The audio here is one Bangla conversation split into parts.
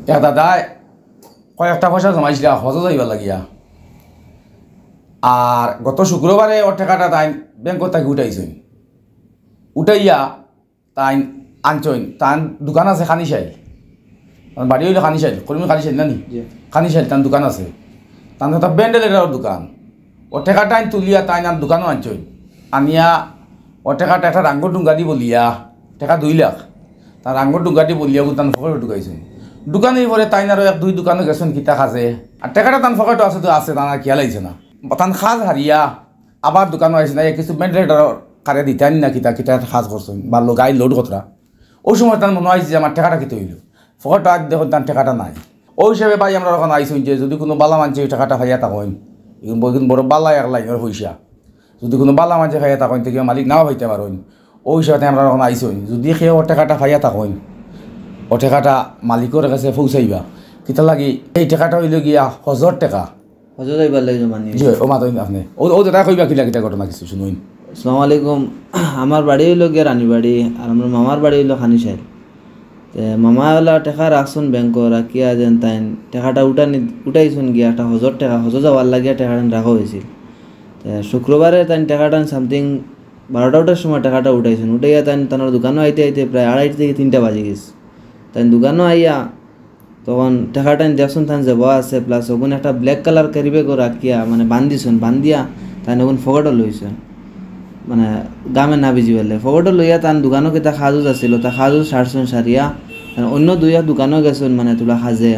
এক দাদাই কয়েকটা পয়সা জমাইছিল হজ যাইবার লাগিয়া, আর গত শুক্রবারে ওর টাকাটা তাই ব্যাংকত তাকে উঠাইয়া তাই আনছইন। তার দোকান আছে খানিশাইল, বাড়ি হইলে খানিশাইল, করিম খানিশাইল না নি, খানিশাইল তার দোকান আছে। তার একটা ব্যান্ডেলের দোকান। ওর টাকাটা আইন তুলিয়া তাই আর দোকানও আনছইন। আনিয়া ওর টাকাটা একটা রাঙ্গর ডুঙ্গাটি বলিয়া টাকা 2 লাখ, তার রাঙ্গর ডুঙ্গাটি বলিয়া তার ফকরে ঢুকাইছেন। দোকানের পরে তাই আরও 1-2 দোকানে গেছেন কিতা খাজে, আর টাকাটা তার ফকরটা আছে তো আছে, তার খেয়াল আইছে না। তান খাজ হারিয়া আবার দোকানও আইছে না, কিছু ব্যান্ডেলের কারে দিতেন না কিতা কিতা খাজ করছেন বা গাড়ি লোড কতরা। ওই সময় তার মনে হয়েছে যে আমার টাকাটা কিতে হইল, ফকরটা আজ দেখুন তার টাকাটা নাই। ওই হিসাবে ভাই আমরা এখন আইসুন যে যদি কোনো বালা মানছে ওই টাকাটা খাইয়া থাকেন, এখন বড় বালা এক লাইনের পয়সা, যদি কোনো বালা মানছে খাইয়া থাকেন তো কেউ মালিক নাও হইতে পারেন। ওই হিসাবে আমরা এখন আইসুন যদি খেয়ে ওর টাকাটা খাইয়া থাকেন, ও টাকাটা মালিকের কাছে পৌঁছাইবা। কিতা লাগি এই টাকাটা হইল গিয়া হজর টাকা, হজর যাইবার লাগে জমা নিয়ে। জি ও মাতইন আপনি ও দাদা কইবা কিলা কিতা ঘটনা কিছু শুনুন। আসসালামু আলাইকুম। আমার বাড়ি হইল গিয়া রানীবাড়ি, আর আমার মামার বাড়ি হইল খানিশাইল। মামা হলা টাকা রাখছুন ব্যাংক, রাখিয়া যেন তাই টাকাটা উঠাইছুন গিয়া একটা হজর টাকা, হজর যাওয়ার লাগিয়া টাকাটা রাখা হয়েছিল। শুক্রবারে তাই টাকাটা সামথিং 12টার সময় টাকাটা উঠাইছুন। উঠাইয়া তাই তার দোকানও আইতে আইতে প্রায় 2:30 থেকে 3টা বাজে গেছে। তাই দোকানও আইয়া তখন টাকাটা দেখছুন তাই যাবা আছে, প্লাস ওখানে একটা ব্ল্যাক কালার ক্যারি ব্যাগও রাখিয়া মানে বান্ধিছুন, বান্ধিয়া তাই ওখানে ফকটও লইছেন, মানে গামে না বিজি পেলে ফকটও লইয়া তার দোকানও কিতা সাজুজ আছিল, তা সাজুজ সারছুন সারিয়া অন্য 2 দোকানও গেছেন, মানে তোলা সাজে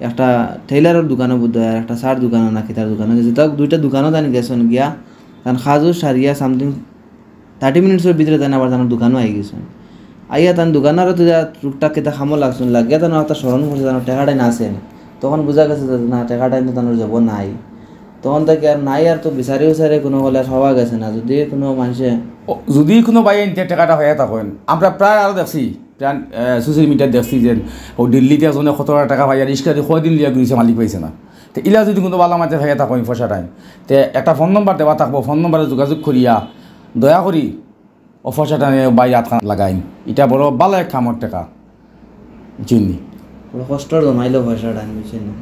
একটা টেইলারের দোকানও বুদ্ধ আর একটা সার দোকানও না কিতার দোকানও গেছে। তাও 2টা দোকানও তাই গেছেন গিয়া তার সাজুজ সারিয়া সামথিং 30 মিনিটের ভিতরে তাই আবার তার দোকানও আই গেছেন। আইয়া তার দোকানেরও তো টুকটাক কিতা খামো লাগছেন, লাগিয়া তার একটা স্মরণ করছে তার টাকাটাই না আসেন। তখন বোঝা গেছে যে না টাকাটাই তো তার যাব নাই। তখন থেকে আর নাই, আর তো বিচারে উচারে কোনো হলে হওয়া গেছে না। যদি কোনো মানুষে যদি কোনো ভাই টাকাটা হয়ে থাকেন, আমরা প্রায় আরও দেখছি, প্রায় সোশ্যাল মিডিয়াত দেখছি যে ও দিল্লিতে এজনে 17 টাকা পাই আর রিক্সা দিয়ে কয়দিন লিয়া ঘুরিছে, মালিক পাইছে না। তো ইলা যদি কোনো বালা মাঝে হয়ে থাকেন পয়সা টাইম, তো একটা ফোন নম্বর দেওয়া থাকবো, ফোন নম্বরে যোগাযোগ করিয়া দয়া করি ও পয়সাটা বাই হাত লাগাইন। এটা বড় বালা এক কামর টাকা চিনি, কষ্ট জমাইলেও পয়সাটা বুঝছেন না।